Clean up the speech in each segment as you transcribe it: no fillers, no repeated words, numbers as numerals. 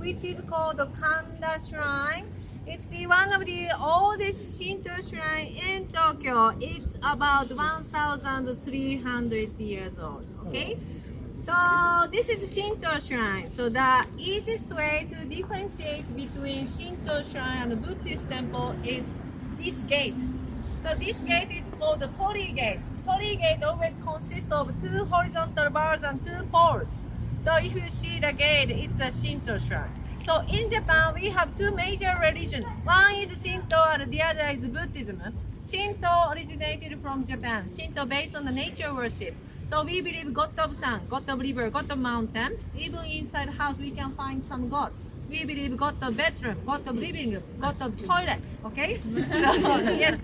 which is called the Kanda Shrine. It's one of the oldest Shinto shrine in Tokyo. It's about 1,300 years old. Okay, so this is Shinto shrine. So the easiest way to differentiate between Shinto shrine and Buddhist temple is this gate. So this gate is called the Torii gate. Torii gate always consists of 2 horizontal bars and 2 poles. So if you see the gate, it's a Shinto shrine. So in Japan, we have 2 major religions. One is Shinto and the other is Buddhism. Shinto originated from Japan. Shinto based on the nature worship. So we believe God of sun, God of river, God of mountain. Even inside the house, we can find some God. We believe God of bedroom, God of living room, God of toilet. Okay? So, yes,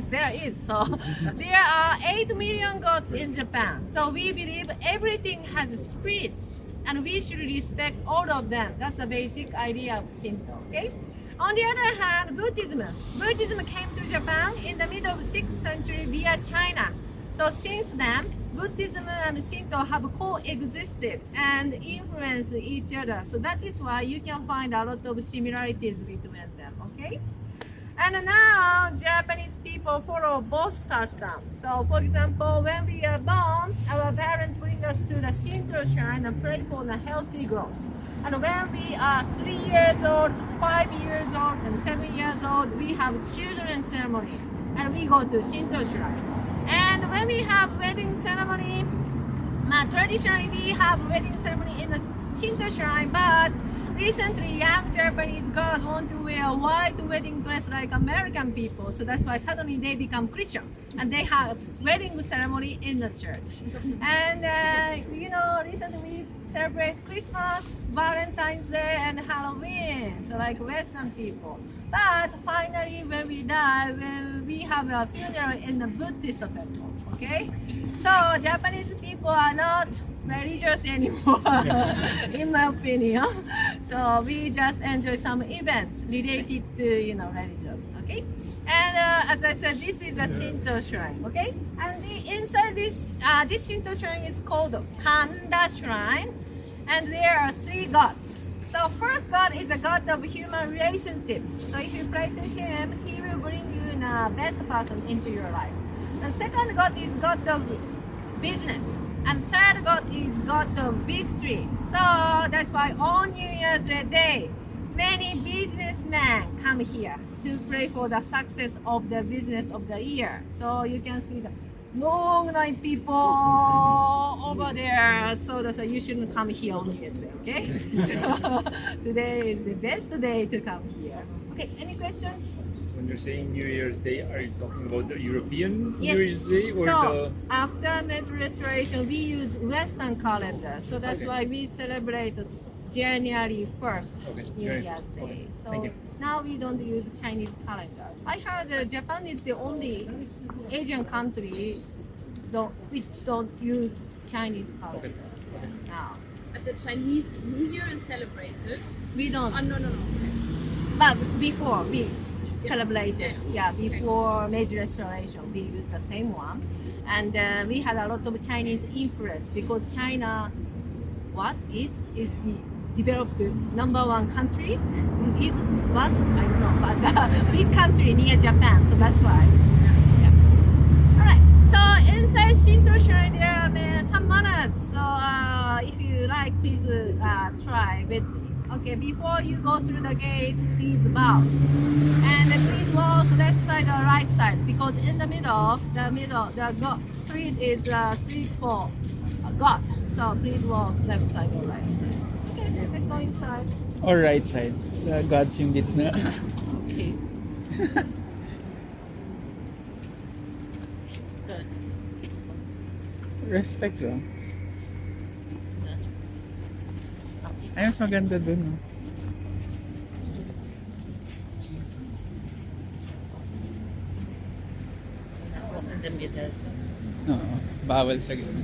there is. So there are 8 million gods in Japan. So we believe everything has spirits, and we should respect all of them. That's the basic idea of Shinto. Okay? On the other hand, Buddhism. Buddhism came to Japan in the middle of 6th century via China. So since then, Buddhism and Shinto have coexisted and influenced each other. So that is why you can find a lot of similarities between them. Okay? And now Japanese people follow both customs. So for example, when we are born, our parents bring us to the Shinto shrine and pray for the healthy growth. And when we are 3 years old, 5 years old, and 7 years old, we have children's ceremony, and we go to Shinto shrine. And when we have wedding ceremony, traditionally we have wedding ceremony in the Shinto shrine, but recently young Japanese girls want to wear a white wedding dress like American people, so that's why suddenly they become Christian and they have wedding ceremony in the church. And recently we celebrate Christmas, Valentine's Day, and Halloween, so like Western people. But finally, when we die, when we have a funeral in the Buddhist temple, okay? So Japanese people are not religious anymore, in my opinion. So we just enjoy some events related to religion, okay? And as I said, this is a Shinto shrine, okay? And inside this Shinto shrine is called Kanda Shrine, and there are 3 gods. So first God is a God of human relationship. So if you pray to him, he will bring you the best person into your life. And second God is God of business. And third God is God of victory. So that's why on New Year's Day, many businessmen come here to pray for the success of the business of the year. So you can see the long line people over there. So you shouldn't come here on New Year's Day, okay? So today is the best day to come here. Okay, any questions? When you're saying New Year's Day, are you talking about the European Yes. New Year's Day or so after metal restoration, we use Western calendar. So that's Okay. why we celebrate January 1st, Okay, New January Year's 1st. Day. Okay, So thank you. now we don't use Chinese calendar. I heard Japan is the only Asian country which don't use Chinese calendar now. But the Chinese New Year is celebrated. We don't. Oh, no. Okay. But before we Yeah. celebrated, before Meiji Restoration, we used the same one, and we had a lot of Chinese influence because China is the developed #1 country. I don't know, but big country near Japan, so that's why. Yeah. All right. So inside Shinto shrine there are some manners. So if you like, please try with me. Okay, before you go through the gate, please bow. And please walk left side or right side, because in the middle, the street is street for God. So please walk left side or right side. Okay, let's go inside. Or right side. God's yung gitna. Okay. Good. Respect lang. Ay, mas maganda dun. No? In the middle. Oo. Bawal sa gitna.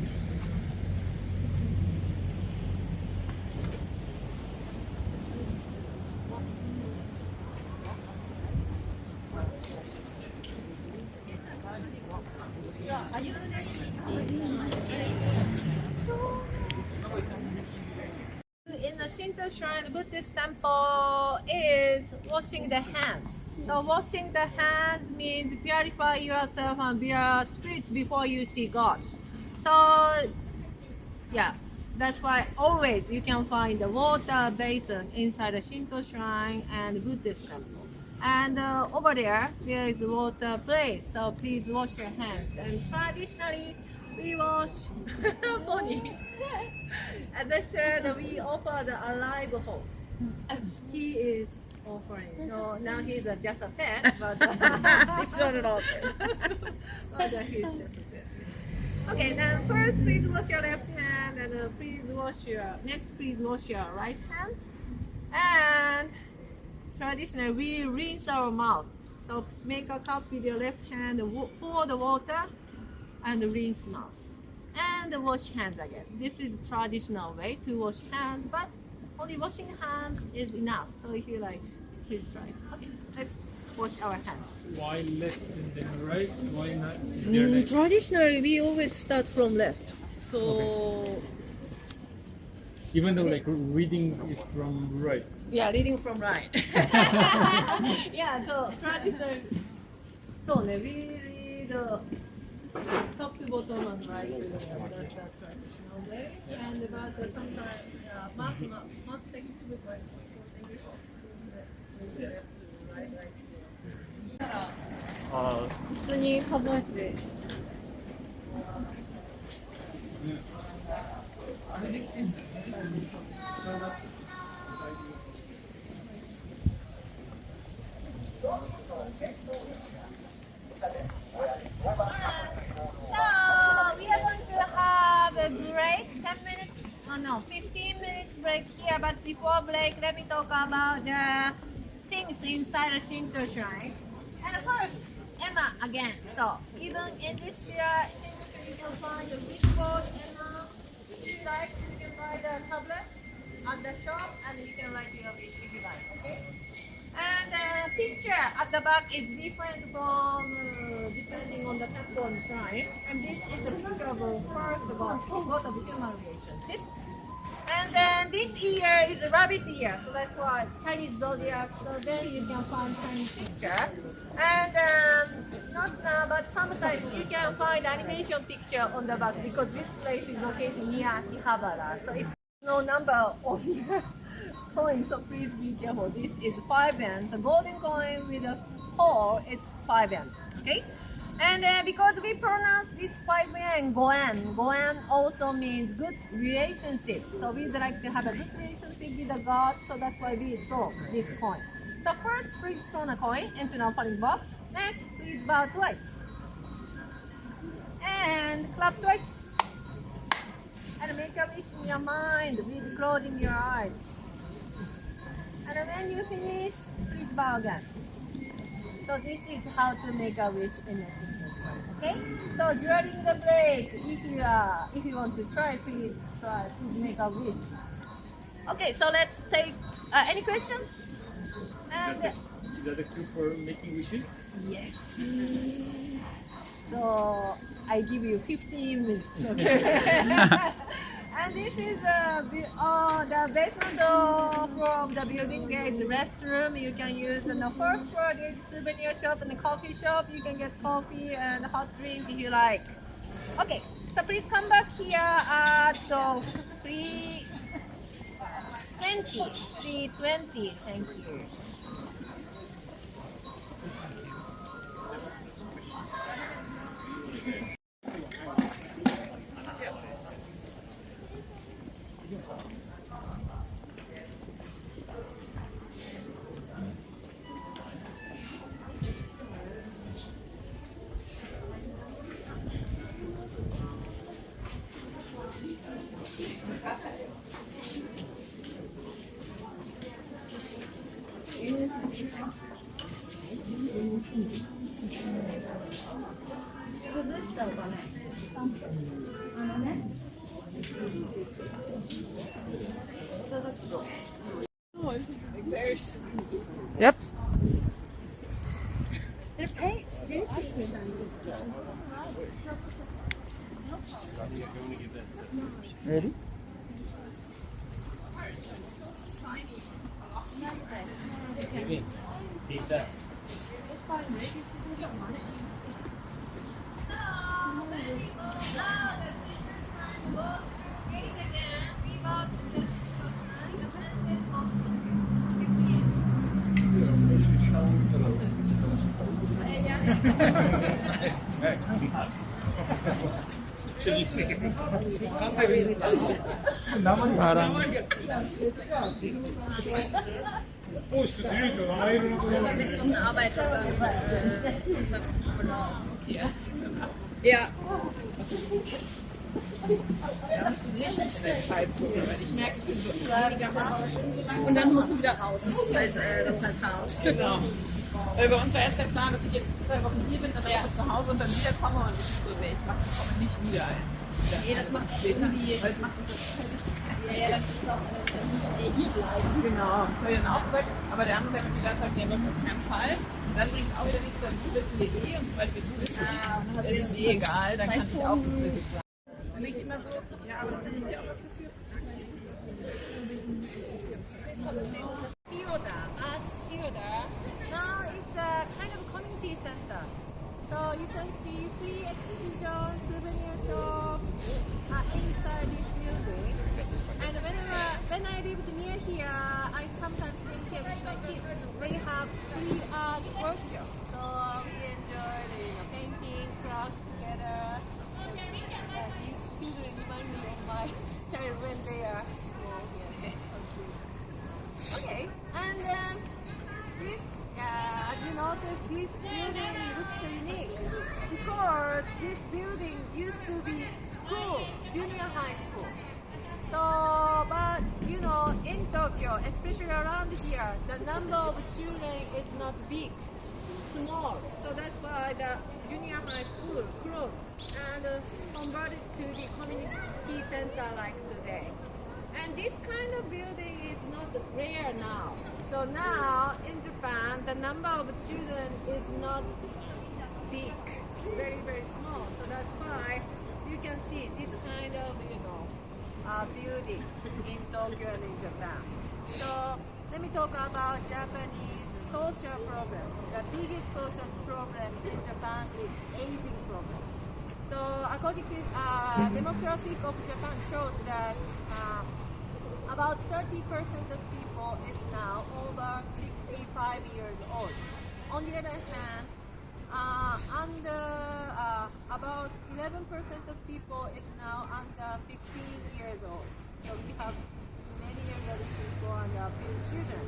Shinto shrine, the Buddhist temple is washing the hands. So washing the hands means purify yourself and be a spirit before you see God. So yeah, that's why always you can find the water basin inside a Shinto shrine and Buddhist temple. And over there is water place, so please wash your hands. And traditionally, we wash funny. As I said, we offer the alive horse. He is offering. So now he's just a pet, but It's not at all fair. but he's just a pet. Okay, then first please wash your left hand, and please wash your right hand. And traditionally, we rinse our mouth. So make a cup with your left hand, pour the water, and rinse mouth. And wash hands again. This is traditional way to wash hands, but only washing hands is enough. So if you like, please try. Okay, let's wash our hands. Why left and then right? Why not? Is there like Traditionally, we always start from left. So even though like reading is from right? yeah, reading from right. Yeah, so traditionally, so we read top to bottom and right. That's a traditional way. And about sometimes math textbook, like of course English textbook, the left to right, right to 一緒に数えて。So we are going to have a break, 10 minutes, oh no, 15 minutes break here. But before break, let me talk about the things inside a Shinto shrine. And first, Emma again. So even in this Shinto shrine, you can find a wishboard. Emma, if you like, you can buy the tablet at the shop, and you can write your wish if you like. Okay. And the picture at the back is different from depending on the temple and shrine. And this is a picture of first god of human relationship. And then this ear is a rabbit ear, so that's why Chinese zodiac. So then you can find Chinese picture. And not but sometimes you can find animation picture on the back because this place is located near Akihabara. So it's no number on the coin, so please be careful. This is 5 yen. The golden coin with a 4, it's 5 yen. Okay? And because we pronounce this 5 yen goen, goen also means good relationship. So we'd like to have a good relationship with the God, so that's why we throw this coin. So first, please throw a coin into an opening box. Next, please bow twice. And clap twice. And make a wish in your mind with closing your eyes. And when you finish, please bow again. So this is how to make a wish in a Shinto shrine. Okay? So during the break, if you want to try, please make a wish. Okay, so let's take any questions? And Is that the cue for making wishes? yes. So I give you 15 minutes. Okay. And this is the basement door from the building gate restroom. You can use on the first floor. There's souvenir shop and the coffee shop. You can get coffee and hot drink if you like. Okay, so please come back here at 3:20. 3:20. Thank you. Parang Wenn man 6 Wochen arbeitet, dann ja. Ja, bist du richtig in der Zeit so, weil ich merke, ich bin so einigermaßen so langsam. Und dann musst du wieder raus. Das ist halt hart. Genau. Weil bei uns war erst der Plan, dass ich jetzt 2 Wochen hier bin, dann einfach zu Hause und dann wiederkomme und ich so, nee, ich komme nicht wieder ein. Nee, das macht irgendwie. Weil es macht mich das völlig. Ja, dann ist es auch nicht hier bleiben. Genau, das habe ich dann auch gesagt. Aber der andere, der mit mir da sagt, nee, wirklich auf keinen Fall. Dann bringt es auch wieder nichts, dann splitten wir und sobald wir so wissen, ist es egal, dann kann ich auch gesplittet sein. Nicht immer so, ja, aber dann sind wir auch dafür. Shiroda, as Shiroda. Now it's a kind of community center. So you can see free exhibition, souvenir shop inside this building. And when I lived near here, I sometimes came here with my kids. We have free art workshop. So we enjoy painting, craft together. These children remind me of my child when they are small. Yes. Okay. And this, as you notice, this building looks so unique because this building used to be school, junior high school. So, but you know, in Tokyo, especially around here, the number of children is not big, small. So that's why the junior high school closed and converted to the community center like today. And this kind of building is not rare now. So now in Japan, the number of children is not big, very, very small. So that's why you can see this kind of, building in Tokyo and in Japan. So let me talk about Japanese social problem. The biggest social problem in Japan is aging problem. So according to demographic of Japan shows that about 30% of people is now over 65 years old. On the other hand, about 11% of people is now under 15 years old. So we have many elderly people and a few children.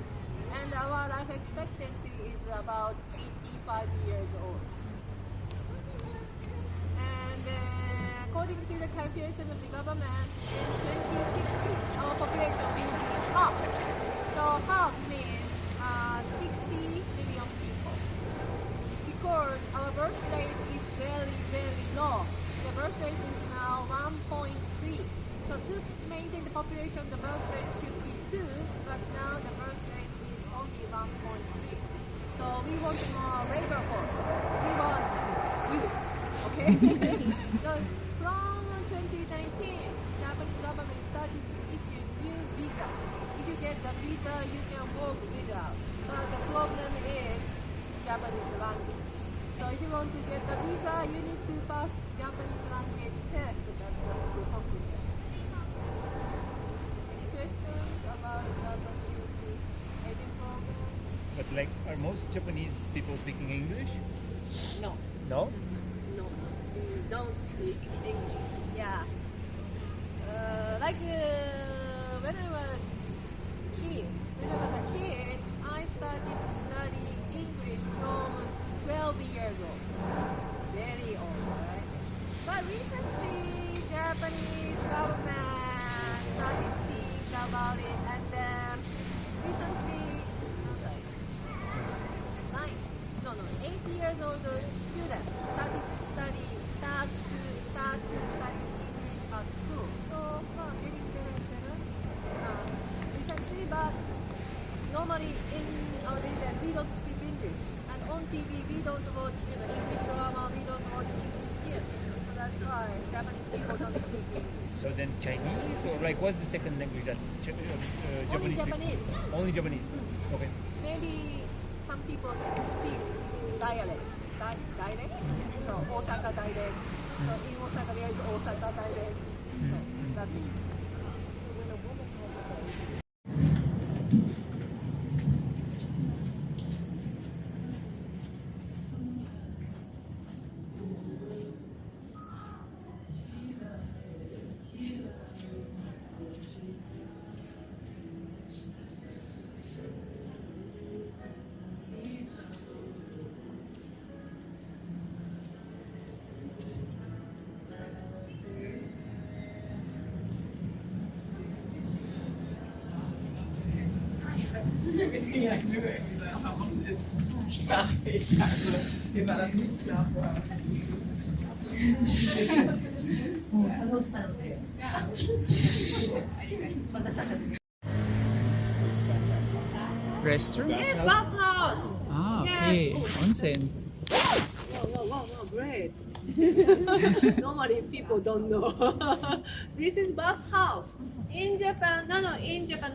And our life expectancy is about 85 years old. And according to the calculation of the government, in 2060, our population will be half. So half means 60 million people. Because our birth rate is very, very low. The birth rate is now 1.3. So to maintain the population, the birth rate should be 2, but now the birth rate is only 1.3. So we want more labor force. We want you. Okay? So from 2019, Japanese government started to issue new visa. If you get the visa, you can work with us. But the problem is Japanese language. So if you want to get the visa, you need to pass Japanese language test. That's the problem. Any questions about Japanese aging problem? But like, are most Japanese people speaking English? No. No? No. We don't speak English. Yeah. When I was a kid, I started to study English from 12 years old. Very old, right? But recently, Japanese government started to think about it, and then recently, 8 years old student started to study English at school. So, getting better and better recently, but normally in our days we don't speak English, and on TV we don't watch English drama, we don't watch English news. So that's why Japanese people don't speak English. So then Chinese or like what's the second language that Only Japanese? speak? Japanese. Only Japanese. Okay. Maybe some people speak in dialect. Dialect? So Osaka dialect. So in Osaka there is Osaka dialect. So that's it. Everything I do it, warum ist sprachfähig? Also, mir war das nicht klar vorher. Restroom? Yes, bathhouse. Ah, Yes. okay. Oh. Onsen. Wow, great. Normally people don't know. This is bathhouse. In Japan, not in Japan.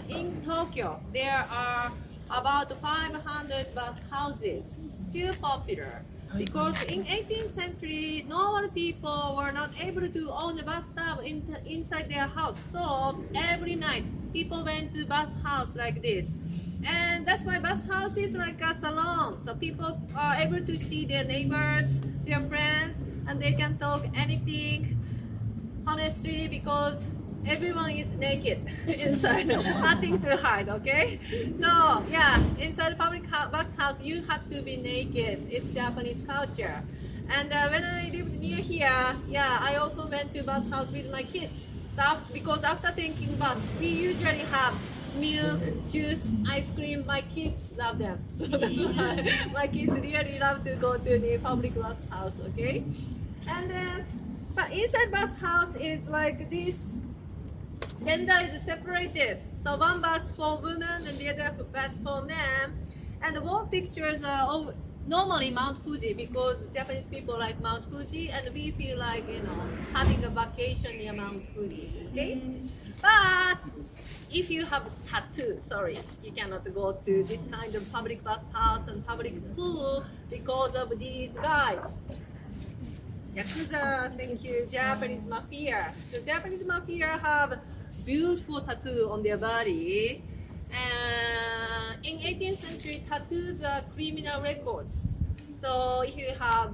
In Tokyo, there are about 500 bathhouses, still popular. Because in 18th century, normal people were not able to own a bathtub inside their house. So every night, people went to bathhouse like this. And that's why bathhouse is like a salon. So people are able to see their neighbors, their friends, and they can talk anything honestly because everyone is naked inside, nothing to hide, okay? So yeah, inside public bathhouse, you have to be naked. It's Japanese culture. And when I lived near here, yeah, I often went to bathhouse with my kids. So because after taking bath, we usually have milk, juice, ice cream. My kids love them. So that's why my kids really love to go to the public bathhouse, okay? And but inside bathhouse is like this. Gender is separated. So one bath for women and the other bath for men. And the wall pictures are of normally Mount Fuji because Japanese people like Mount Fuji and we feel like, having a vacation near Mount Fuji. Okay? But if you have tattoo, sorry, you cannot go to this kind of public bathhouse and public pool because of these guys. Yakuza, thank you. Japanese mafia. The Japanese mafia have beautiful tattoo on their body. In 18th century, tattoos are criminal records. So if you have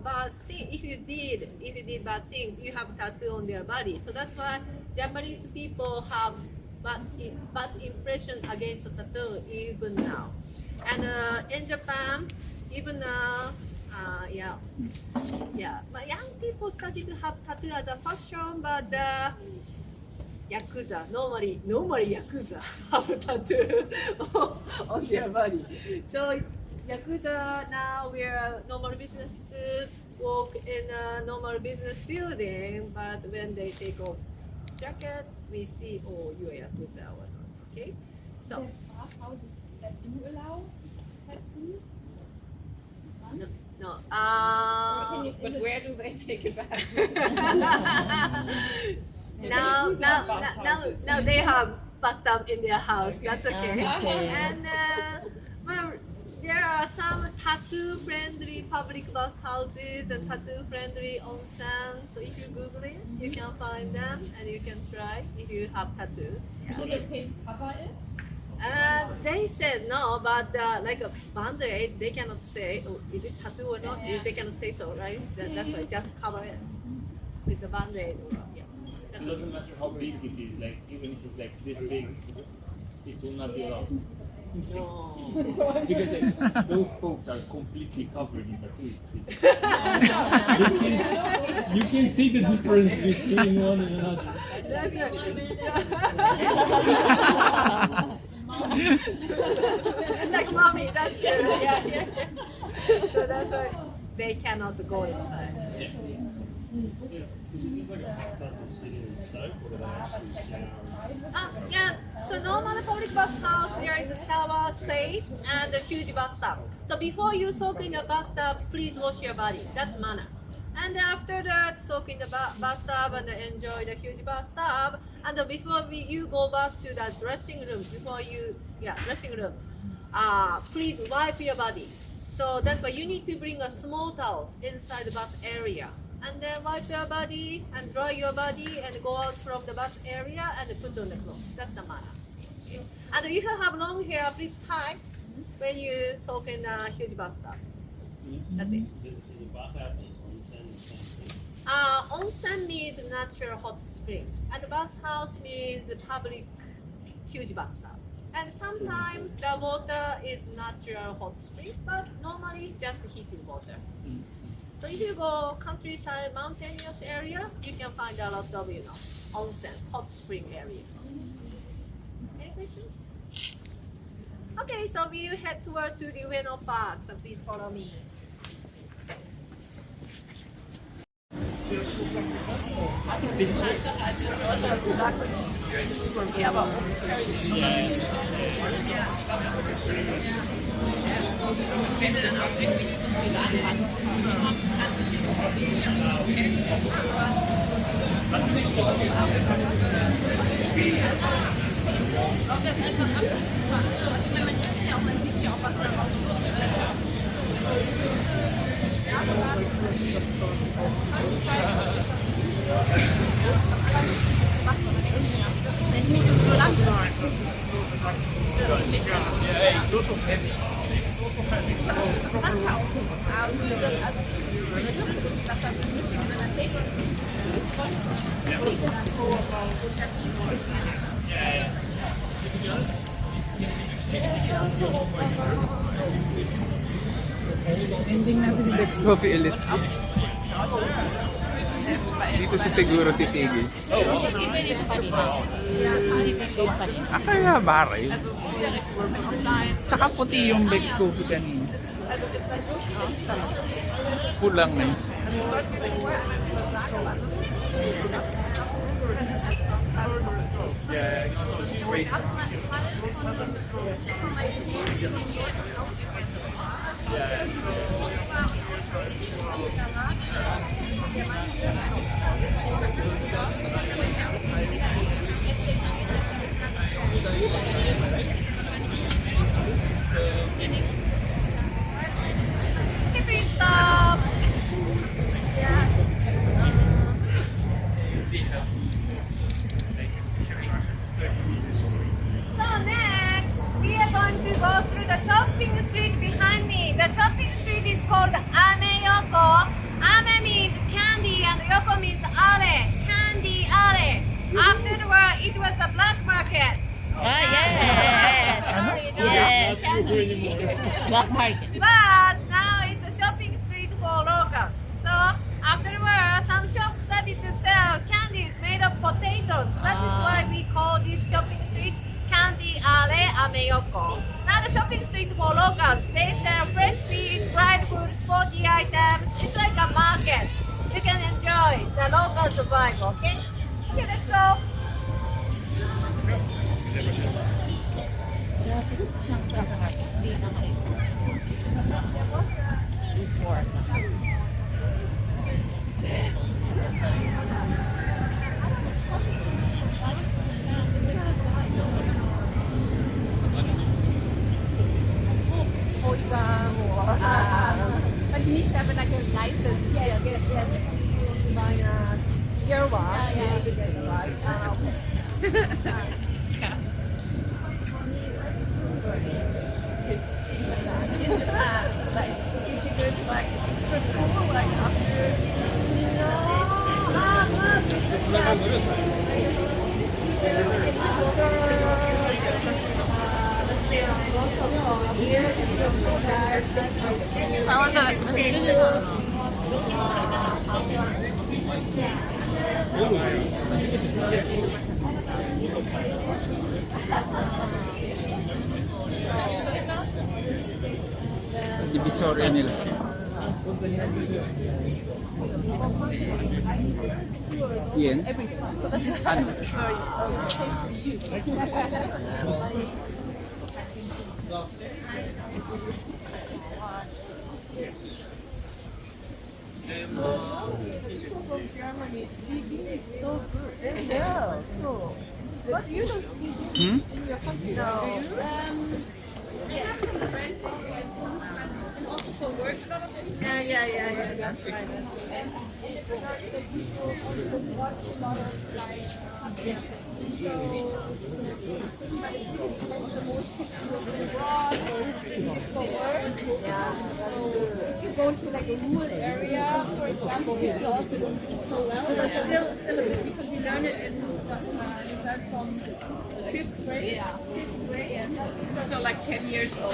if you did bad things, you have tattoo on their body. So that's why Japanese people have bad impression against the tattoo even now. And in Japan, even now, but young people started to have tattoo as a fashion, but Yakuza, normally Yakuza have a tattoo on their body. So Yakuza now wear normal business suits, walk in a normal business building, but when they take off jacket, we see, oh, you are Yakuza or not, okay? So. That do allow tattoos? No. But where do they take it back? Now they have bathtub in their house. That's okay. And well, there are some tattoo-friendly public bathhouses and tattoo-friendly onsen. So if you Google it, you can find them and you can try if you have tattoo. Yeah. So they pay cover it? They said no, but like a band-aid, they cannot say, oh, is it tattoo or not? Yeah. They cannot say so, right? That's why just cover it with the band-aid. Yeah. It doesn't matter how big it is, like even if it's like this big, it will not be allowed. No. Because those folks are completely covered in tattoos. You can see the difference between one and another. That's like mommy, that's true. Yeah. So that's why they cannot go inside. Yes. Is it just like a hot tub that's sitting in soap, or do they actually shower? Yeah, so normal public bathhouse, there is a shower space and a huge bathtub. So before you soak in the bathtub, please wash your body. That's manner. And after that, soak in the bathtub and enjoy the huge bathtub. And before you go back to the dressing room, please wipe your body. So that's why you need to bring a small towel inside the bath area. And then wipe your body and dry your body and go out from the bath area and put on the clothes. That's the manner. Okay. And if you have long hair, please tie when you soak in a huge bathtub. That's it. Is a bathhouse and onsen the same thing? Onsen means natural hot spring, and bathhouse means public huge bathtub. And sometimes the water is natural hot spring, but normally just heated water. So if you go countryside, mountainous area, you can find a lot of onsen, hot spring area. Any questions? Okay, so we head toward to the Ueno Park. So please follow me. Wenn du dann auch irgendwelche Symbole anwandst, das ist immer auch das einfach abzufahren. Also wenn man jetzt ja auch, man sieht ja auch, was da rauskommt. Das ist der Hut und so lang. It's also heavy. Ending natin yung Bex Coffee ulit. Dito siya siguro titigil. Akihabara yun. Tsaka puti yung Bex Coffee kanina. Pulang na yun. Yeah, it's so straight. Okay, please stop. So next, we are going to go through the shopping street behind me. The shopping street is called Ame-yoko. Ame means candy and yoko means ale. Candy ale. Afterward, it was a black market. Yes. Sorry, no. Yes. Not true anymore. Black market. But now it's a shopping street for locals. So afterwards, some shops started to sell candies made of potatoes. That is why we call this shopping street Candy Ale Ameyoko. Now the shopping street for locals, they sell fresh fish, fried food, sporty items. It's like a market. You can enjoy the local survival, okay? Okay, let's go. But you need to have like a license. Yes. Divisoria nila. Yan. Ano? From Germany, speaking is so good. Yeah, so. But you don't speak Hmm? in your country, no. Yeah, some friends and also for work. Yeah, that's right. And in the production, people also watch a lot of like the most pictures abroad or for work. If you go to like a rural area, for example, people also don't do so well. But still a bit because we learn it in from fifth grade. So like 10 years old.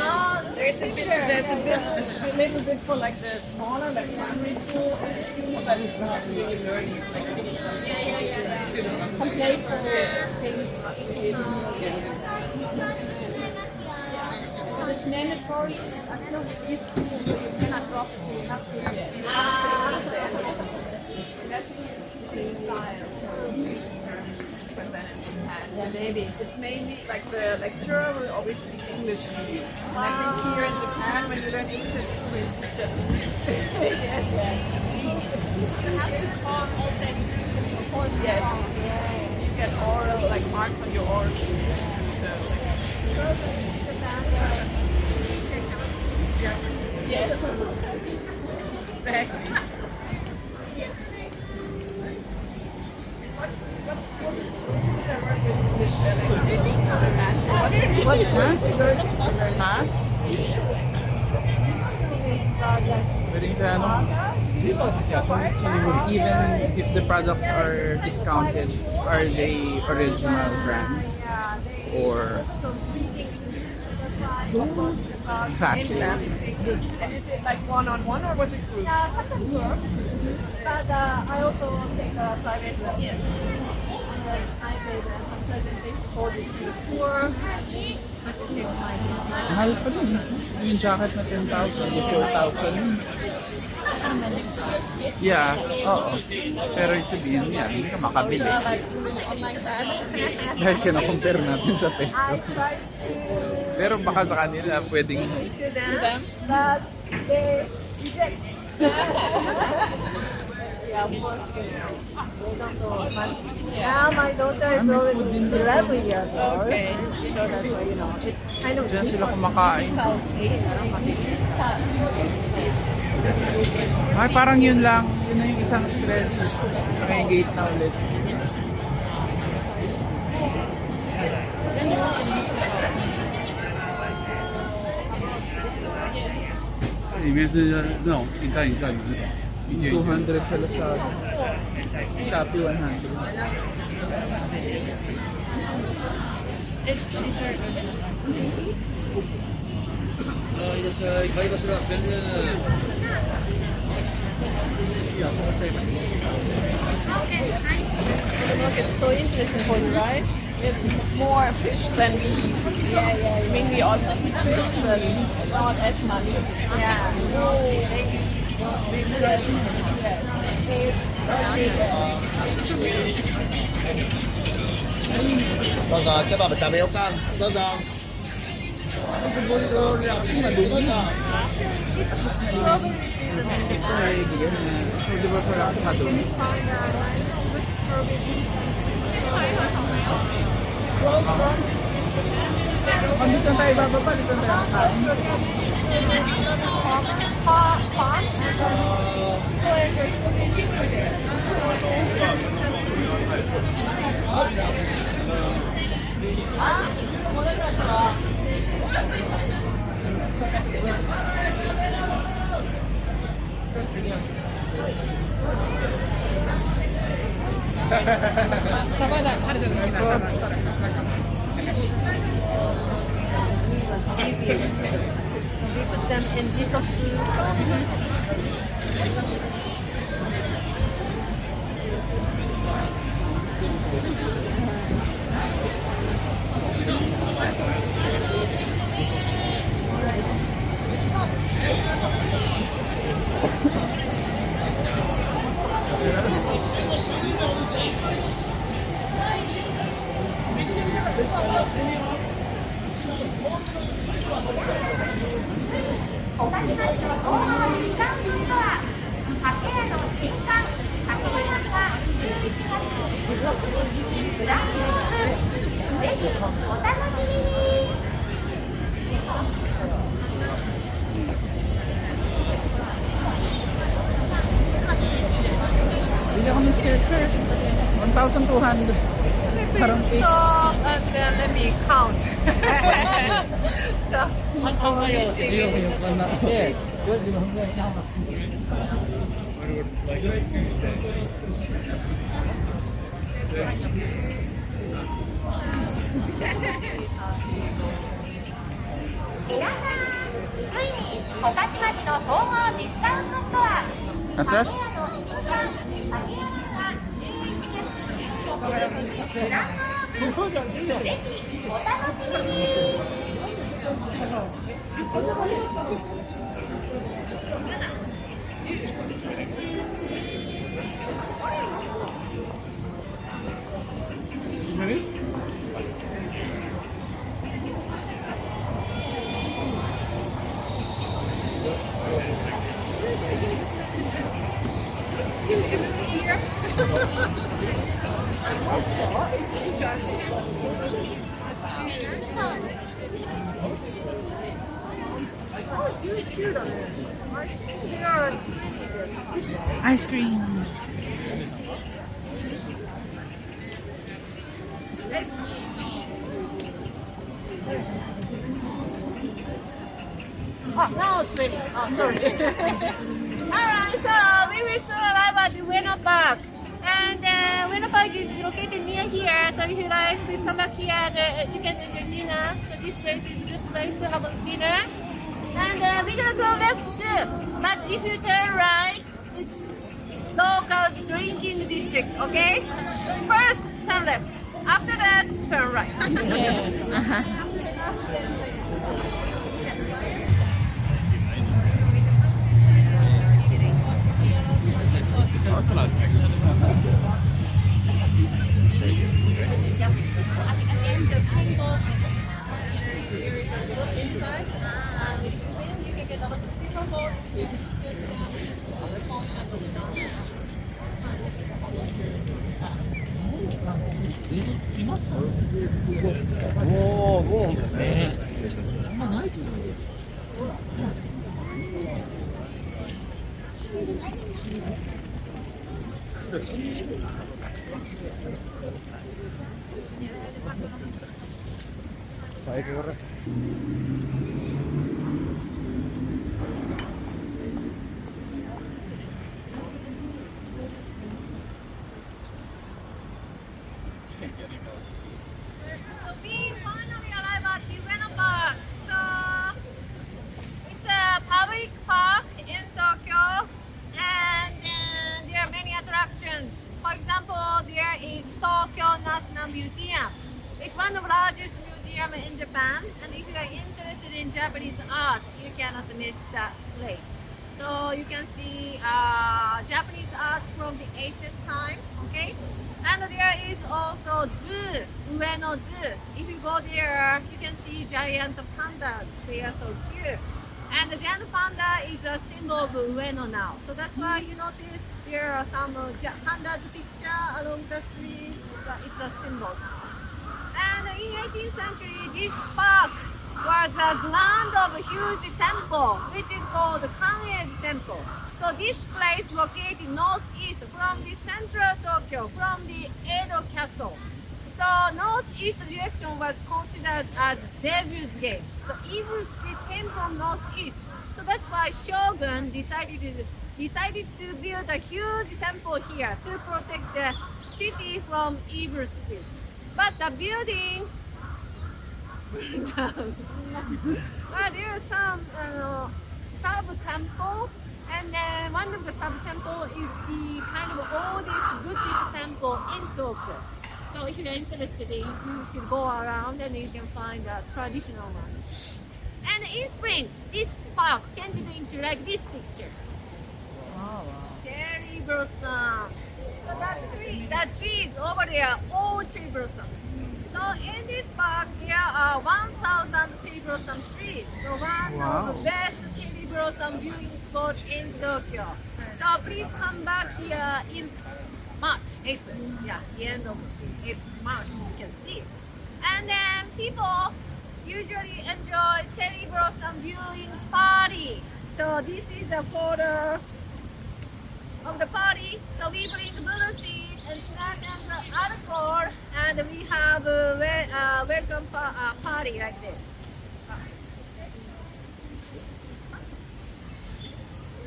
There's a There's a little bit for like the smaller, like primary school, but it's not really learning like play for things. So it's mandatory and it's until fifth school, so you cannot drop it. You have to. Yeah, maybe. It's mainly like the lecturer will always speak English to you. And I think here in Japan, when you learn English, it's just yes. You have to call all things. Of course, Yes. You get oral, like marks on your oral English too. So yes. Exactly. What's good to learn math? Pwedeng sa ano, even if the products are discounted, are they original brands? Or classic? And is it like one-on-one or was it group? Yeah, sometimes work. But I also take a private lesson. I made some presentation for the tour. Mahal pa dun. Yung jacket na 10,000, yung 4,000. Yeah, oo. Pero yung sabihin niya, hindi ka makabili. Like doing online classes? Dahil kina-compare natin sa peso. Pero baka sa kanila pwedeng To them, but they reject. Yeah, of course. They don't know much. Yeah, my daughter is already 11 years old. Okay. So that's why, you know, it's kind of dyan sila kumakain. Ay, parang yun lang. Yun na yung isang stretch. May gate na ulit. Yung 200 sa Lazada. Shopee 100. Look, it's so interesting for you, right? It's more fish than we eat. I mean, we also eat fish, but not as much. Yeah. Bao giờ cái bà phải tạm béo cam, bao giờ? So, di ba parang sa doon? Pag dito tayo bababa, dito tayo kakain. we put them in miso soup. Bili ako ng Skechers. 1,200. Parang So, and then let me count. So, Atras? Ice cream. oh, now it's ready. Oh, sorry. Alright, so we will soon arrive at the Ueno Park. And Ueno Park is located near here, so if you like, please come back here. You can enjoy dinner. So this place is a good place to have a dinner. And we're gonna turn left soon. But if you turn right, it's Localized drinking district, okay? First, turn left. After that, turn right. So we finally arrived at the Ueno Park. So it's a public park in Tokyo, and there are many attractions. For example, there is Tokyo National Museum. It's one of the largest museums in Japan, and if you are interested in Japanese art, you cannot miss that place. So you can see Japanese art from the ancient time, okay? And there is also zoo, Ueno Zoo. If you go there, you can see giant pandas. They are so cute. And the giant panda is a symbol of Ueno now. So that's why you notice there are some pandas picture along the streets. It's a symbol now. And in 18th century, this park was a ground of a huge temple, which is called Kan'ei Temple. So this place located northeast from the central Tokyo, from the Edo Castle. So northeast direction was considered as Devil's Gate. So evil spirits came from northeast. So that's why Shogun decided to build a huge temple here to protect the city from evil spirits. But the building burned down. But there are some sub-temple, and then one of the sub-temple is the kind of oldest Buddhist temple in Tokyo. So if you're interested, you should go around and you can find the traditional ones. And in spring, this park changed into like this picture. Oh, wow. Cherry blossoms. So that trees over there, all cherry blossoms. So in this park, there are 1,000 cherry blossom trees. So one of the best cherry blossom viewing spots in Tokyo. So please come back here in March, April. Yeah, the end of April, March, you can see. And then people usually enjoy cherry blossom viewing party. So this is a photo of the party. So we bring blue seed and snack and alcohol, and we have a welcome party like this.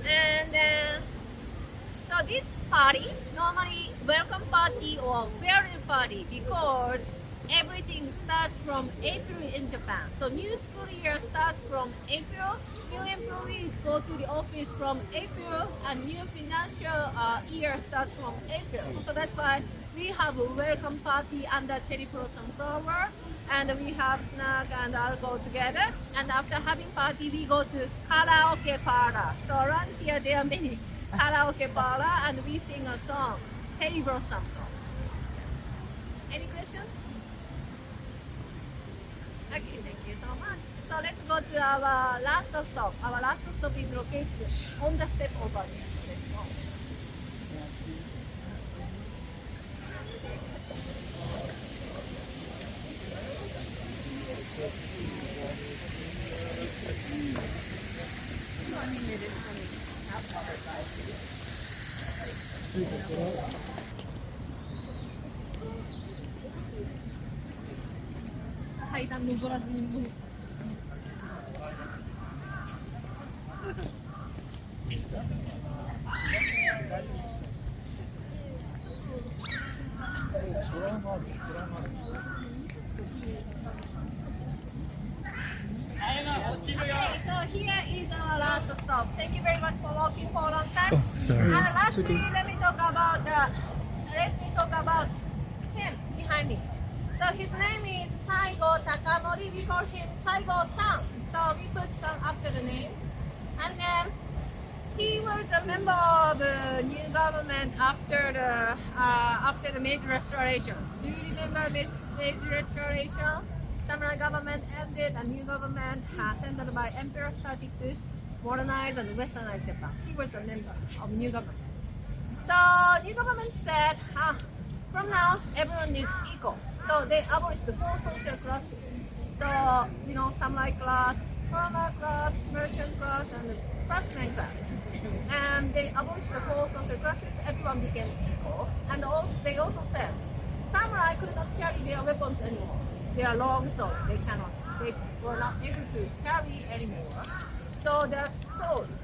And so this party, normally welcome party or farewell party, because everything starts from April in Japan. So new school year starts from April. New employees go to the office from April, and new financial year starts from April. So that's why we have a welcome party under cherry blossom flower, and we have snack and alcohol together. And after having party, we go to karaoke parlor. So around here there are many karaoke parlor, and we sing a song, cherry blossom song. Any questions? Okay, thank you so much. So let's go to our last stop. Our last stop is located on the step over there. So let's go. Okay, so here is our last stop. Thank you very much for walking for a long time. Oh, sorry. And It's lastly, okay. let me talk about him behind me. So his name is Sago Takamori. We call him Sago-san. So we put san after the name. And then he was a member of the new government after the Meiji Restoration. Do you remember Meiji Restoration? Samurai government ended, a new government centered by emperor started to modernize and westernize Japan. He was a member of new government. So new government said, from now everyone is equal. So they abolished the four social classes. So samurai class, farmer class, merchant class, and craftsman class. And they abolished the four social classes. Everyone became equal. And they also said samurai could not carry their weapons anymore. They are long, so they were not able to carry anymore. So their swords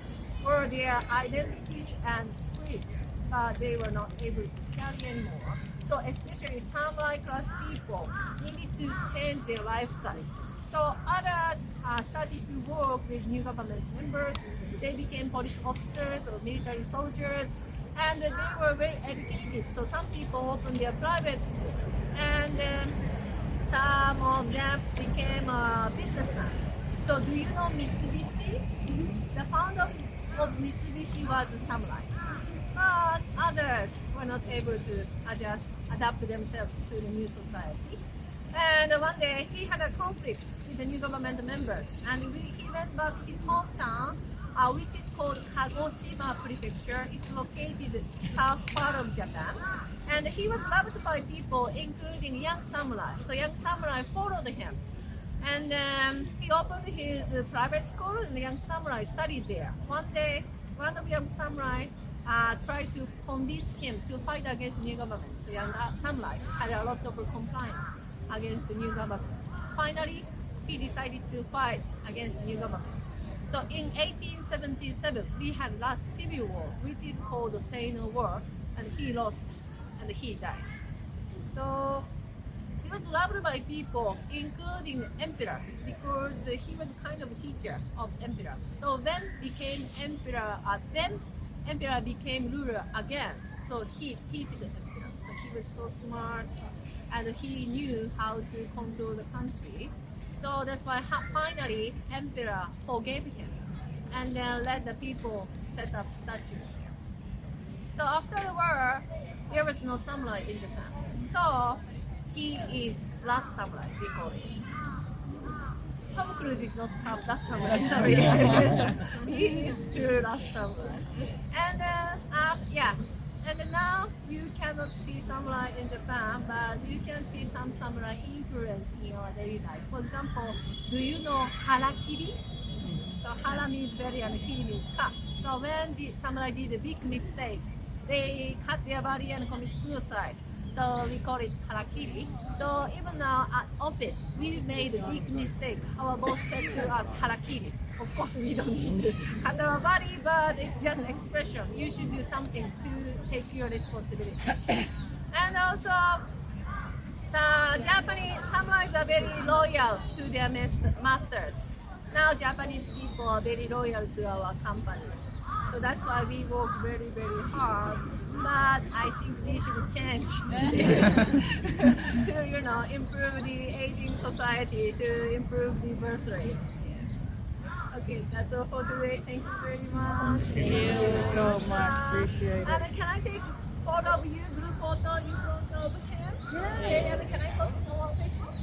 were their identity and spirits, but they were not able to carry anymore. So especially samurai class people needed to change their lifestyles. So others started to work with new government members. They became police officers or military soldiers, and they were very educated. So some people opened their private school, and some of them became a businessman. So do you know Mitsubishi? The founder of Mitsubishi was a samurai. But others were not able to adapt themselves to the new society. And one day he had a conflict with the new government members, and he went back to his hometown, which is called Kagoshima Prefecture. It's located south part of Japan. And he was loved by people, including young samurai. So young samurai followed him. And he opened his private school, and the young samurai studied there. One day, one of young samurai tried to convince him to fight against the new government. So young samurai had a lot of compliance against the new government. Finally, he decided to fight against the new government. So in 1877, we had last civil war, which is called the Seino War, and he lost and he died. So he was loved by people, including emperor, because he was kind of a teacher of emperor. So when emperor became ruler again, so he taught the emperor. So he was so smart, and he knew how to control the country. So that's why finally emperor forgave him, and then let the people set up statues here. So after the war, there was no samurai in Japan. So he is last samurai, we call him. Tom Cruise is not last samurai, sorry. He is true last samurai. And yeah, and now you cannot see samurai in Japan, but you can see some samurai influence in your daily life. For example, do you know harakiri? So hara means belly and kiri means cut. So when the samurai did a big mistake, they cut their body and commit suicide. So we call it harakiri. So even now at office, we made a big mistake. Our boss said to us harakiri. Of course, we don't need to cut our body, but it's just expression. You should do something to take your responsibility. And also, Japanese samurais are very loyal to their masters. Now Japanese people are very loyal to our company. So that's why we work very, very hard. But I think we should change this to, you know, improve the aging society, to improve the birth rate. Yes. Okay, that's all for today. Thank you very much. Thank you so much. Appreciate it. And can I take photo of you, group photo in front of him? Yeah. Okay, and can I post it on Facebook?